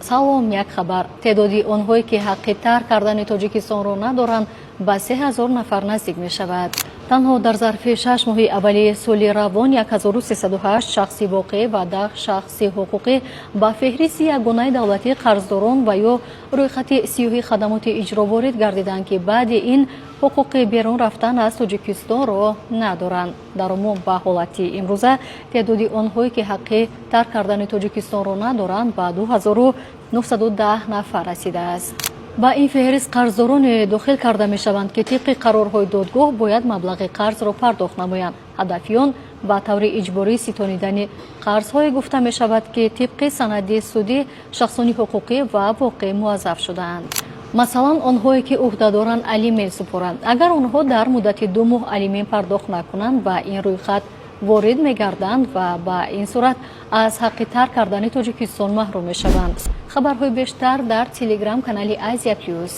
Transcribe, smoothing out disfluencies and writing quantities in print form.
салом, як хабар. Теъдоди онҳое ки ҳаққи тарк кардани Тоҷикистонро надоранд ба 3000 нафар наздик мешавад. танҳо дар зарфи 6 моҳи аввалии соли равон 1308 шахси воқеъ ва 10 шахси ҳуқуқӣ ба феҳристи ягонаи давлатии қарздорон ва ё рӯйхати сиёҳи хадамоти иҷро ворид гардиданд ки баъди ин ҳуқуқи берун рафтан аз Тоҷикистонро надоранд. дар умум ба ҳолати имрӯза теъдоди онҳое ки ҳаққи тарк кардани Тоҷикистонро надоранд ба 2910 нафар расидааст. ба ин феҳрист қарздороне дохил карда мешаванд ки тибқи қарорҳои додгоҳ бояд маблағи қарзро пардохт намоянд. ҳадафи он ба таври иҷборӣ ситонидани қарзҳое гуфта мешавад ки тибқи санади судӣ шахсони ҳуқуқӣ ва воқеъ муаззаф шудаанд. масалан онҳое ки ӯҳдадоранд алимент супоранд, агар онҳо дар муддати 2 моҳ алимент пардохт накунанд ба ин рӯйхат ворид мегарданд ва ба ин сурат аз ҳаққи тарк кардани Тоҷикистон маҳрум мешаванд. хабарҳои бештар дар телеграм канали Азия Плюс.